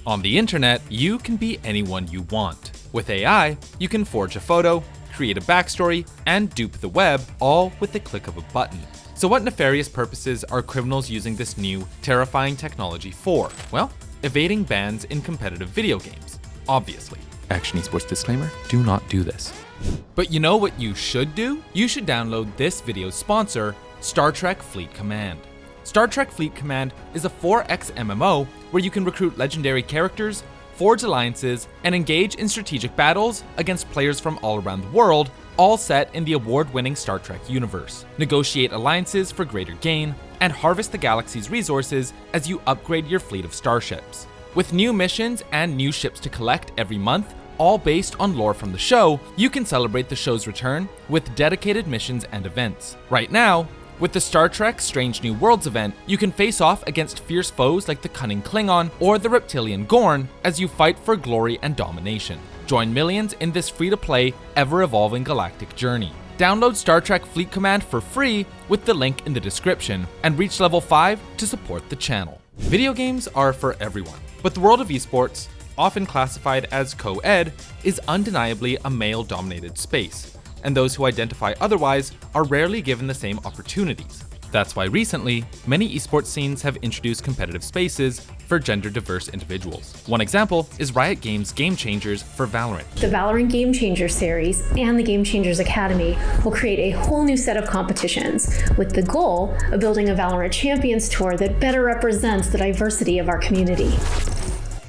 On the internet, you can be anyone you want. With AI, you can forge a photo, create a backstory, and dupe the web, all with the click of a button. So what nefarious purposes are criminals using this new, terrifying technology for? Well, evading bans in competitive video games, obviously. Akshon Esports disclaimer, do not do this. But you know what you should do? You should download this video's sponsor, Star Trek Fleet Command. Star Trek Fleet Command is a 4X MMO where you can recruit legendary characters, forge alliances, and engage in strategic battles against players from all around the world, all set in the award-winning Star Trek universe. Negotiate alliances for greater gain, and harvest the galaxy's resources as you upgrade your fleet of starships. With new missions and new ships to collect every month, all based on lore from the show, you can celebrate the show's return with dedicated missions and events. Right now, with the Star Trek Strange New Worlds event, you can face off against fierce foes like the cunning Klingon or the reptilian Gorn as you fight for glory and domination. Join millions in this free-to-play, ever-evolving galactic journey. Download Star Trek Fleet Command for free with the link in the description and reach level 5 to support the channel. Video games are for everyone, but the world of esports, often classified as co-ed, is undeniably a male-dominated space, and those who identify otherwise are rarely given the same opportunities. That's why recently, many esports scenes have introduced competitive spaces for gender-diverse individuals. One example is Riot Games' Game Changers for VALORANT. The VALORANT Game Changers series and the Game Changers Academy will create a whole new set of competitions with the goal of building a VALORANT Champions Tour that better represents the diversity of our community.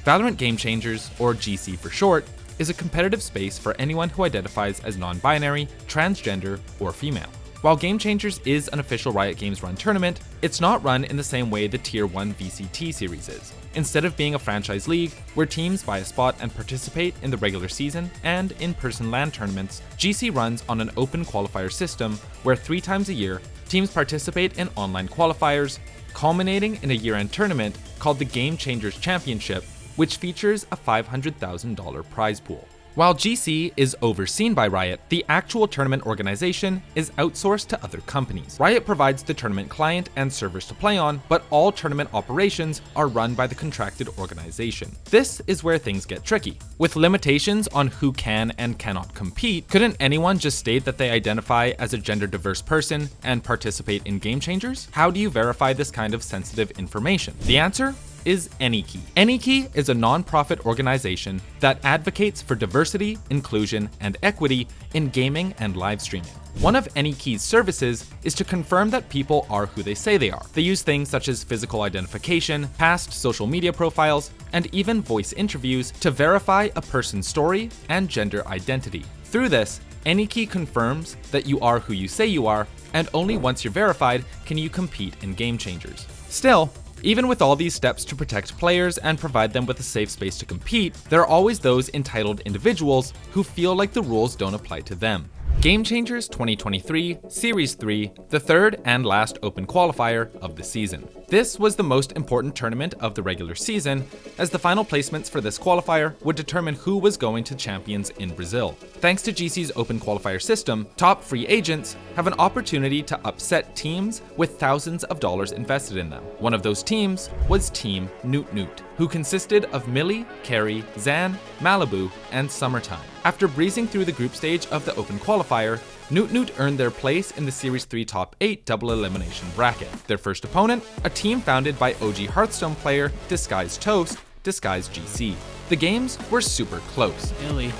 VALORANT Game Changers, or GC for short, is a competitive space for anyone who identifies as non-binary, transgender, or female. While Game Changers is an official Riot Games run tournament, it's not run in the same way the Tier 1 VCT series is. Instead of being a franchise league, where teams buy a spot and participate in the regular season and in-person LAN tournaments, GC runs on an open qualifier system where 3 times a year, teams participate in online qualifiers, culminating in a year-end tournament called the Game Changers Championship, which features a $500,000 prize pool. While GC is overseen by Riot, the actual tournament organization is outsourced to other companies. Riot provides the tournament client and servers to play on, but all tournament operations are run by the contracted organization. This is where things get tricky. With limitations on who can and cannot compete, couldn't anyone just state that they identify as a gender-diverse person and participate in Game Changers? How do you verify this kind of sensitive information? The answer is AnyKey. AnyKey is a non-profit organization that advocates for diversity, inclusion, and equity in gaming and live streaming. One of AnyKey's services is to confirm that people are who they say they are. They use things such as physical identification, past social media profiles, and even voice interviews to verify a person's story and gender identity. Through this, AnyKey confirms that you are who you say you are, and only once you're verified can you compete in Game Changers. Still, even with all these steps to protect players and provide them with a safe space to compete, there are always those entitled individuals who feel like the rules don't apply to them. Game Changers 2023 Series 3, the third and last open qualifier of the season. This was the most important tournament of the regular season, as the final placements for this qualifier would determine who was going to Champions in Brazil. Thanks to GC's open qualifier system, top free agents have an opportunity to upset teams with thousands of dollars invested in them. One of those teams was Team Noot Noot, who consisted of Millie, Carrie, Zan, Malibu, and Summertime. After breezing through the group stage of the open qualifier, Noot Noot earned their place in the Series 3 Top 8 double elimination bracket. Their first opponent, a team founded by OG Hearthstone player Disguised Toast, Disguised GC. The games were super close. Millie,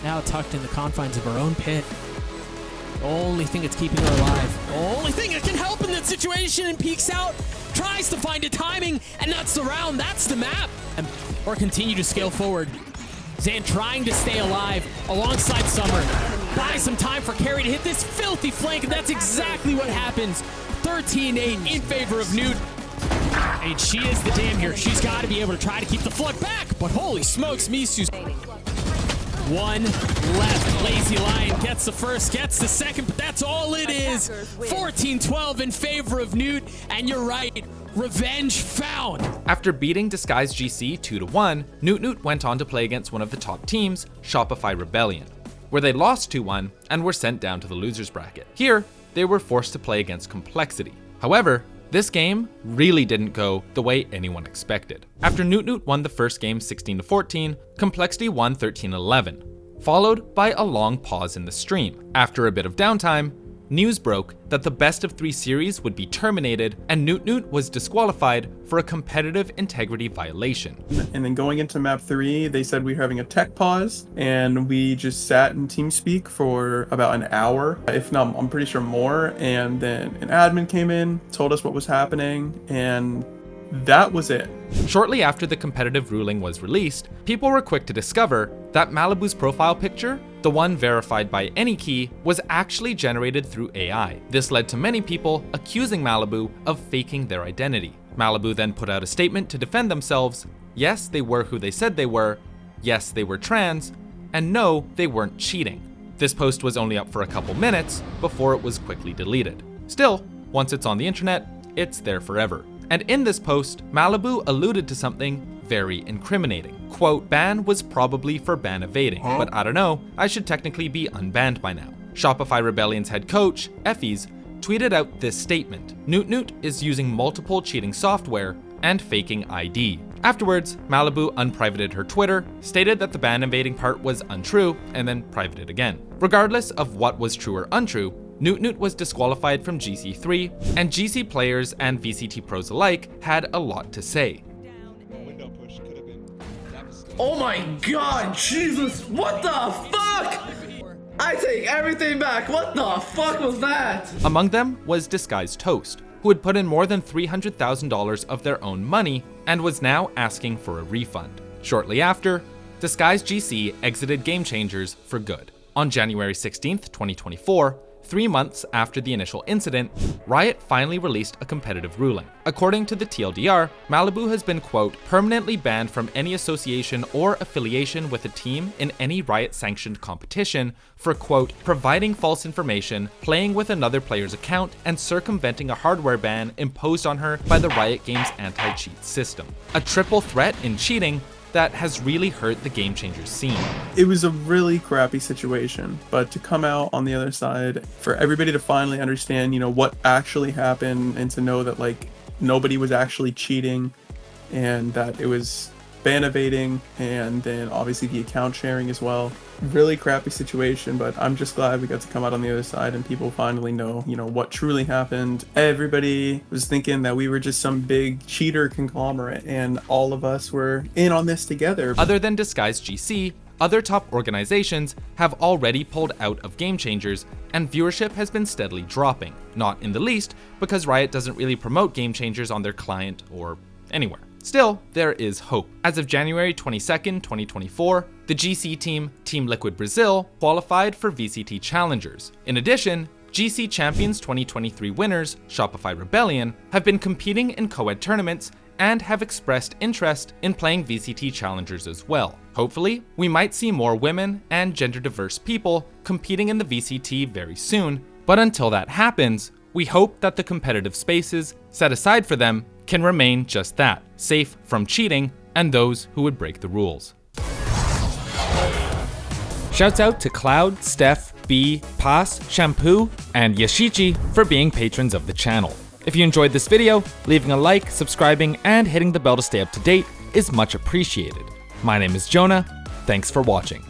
now tucked in the confines of her own pit. The only thing that's keeping her alive. The only thing that can help in that situation, and peeks out, tries to find a timing, and that's the round, that's the map. Or continue to scale forward. Zan trying to stay alive alongside Summer. Buy some time for Carrie to hit this filthy flank, and that's exactly what happens. 13-8 in favor of Noot. And she is the dam here. She's got to be able to try to keep the flood back, but holy smokes, Misu's. One left. Lazy Lion gets the first, gets the second, but that's all it is. 14-12 in favor of Noot, and you're right, revenge found. After beating Disguised GC 2-1, Noot Noot went on to play against one of the top teams, Shopify Rebellion, where they lost 2-1 and were sent down to the losers bracket. Here, they were forced to play against Complexity. However, This game really didn't go the way anyone expected. After Noot Noot won the first game 16-14, Complexity won 13-11, followed by a long pause in the stream. After a bit of downtime, news broke that the best of 3 series would be terminated and Noot Noot was disqualified for a competitive integrity violation. And then going into map 3, they said we were having a tech pause, and we just sat in TeamSpeak for about an hour, if not, I'm pretty sure more, and then an admin came in, told us what was happening, and that was it. Shortly after the competitive ruling was released, people were quick to discover that Malibu's profile picture, the one verified by any key, was actually generated through AI. This led to many people accusing Malibu of faking their identity. Malibu then put out a statement to defend themselves. Yes, they were who they said they were. Yes, they were trans. And no, they weren't cheating. This post was only up for a couple minutes before it was quickly deleted. Still, once it's on the internet, it's there forever. And in this post, Malibu alluded to something very incriminating. Quote, ban was probably for ban evading, but I don't know, I should technically be unbanned by now. Shopify Rebellion's head coach, Effies, tweeted out this statement. Noot Noot is using multiple cheating software and faking ID. Afterwards, Malibu unprivated her Twitter, stated that the ban evading part was untrue, and then privated again. Regardless of what was true or untrue, Noot Noot was disqualified from GC3, and GC players and VCT pros alike had a lot to say. Oh my god, Jesus, what the fuck? I take everything back, what the fuck was that? Among them was Disguised Toast, who had put in more than $300,000 of their own money and was now asking for a refund. Shortly after, Disguised GC exited Game Changers for good. On January 16th, 2024, 3 months after the initial incident, Riot finally released a competitive ruling. According to the TLDR, Malibu has been, quote, permanently banned from any association or affiliation with a team in any Riot-sanctioned competition for, quote, providing false information, playing with another player's account, and circumventing a hardware ban imposed on her by the Riot Games anti-cheat system. A triple threat in cheating that has really hurt the Game Changers scene. It was a really crappy situation, but to come out on the other side, for everybody to finally understand, you know, what actually happened, and to know that like nobody was actually cheating, and that it was ban evading, and then obviously the account sharing as well. Really crappy situation, but I'm just glad we got to come out on the other side and people finally know, you know, what truly happened. Everybody was thinking that we were just some big cheater conglomerate, and all of us were in on this together. Other than Disguised GC, other top organizations have already pulled out of Game Changers, and viewership has been steadily dropping, not in the least because Riot doesn't really promote Game Changers on their client or anywhere. Still, there is hope. As of January 22nd, 2024, the GC team, Team Liquid Brazil, qualified for VCT Challengers. In addition, GC Champions 2023 winners, Shopify Rebellion, have been competing in co-ed tournaments and have expressed interest in playing VCT Challengers as well. Hopefully, we might see more women and gender-diverse people competing in the VCT very soon, but until that happens, we hope that the competitive spaces set aside for them can remain just that, safe from cheating and those who would break the rules. Shouts out to Cloud, Steph, B, Pass, Shampoo, and Yashichi for being patrons of the channel. If you enjoyed this video, leaving a like, subscribing, and hitting the bell to stay up to date is much appreciated. My name is Jonah, thanks for watching.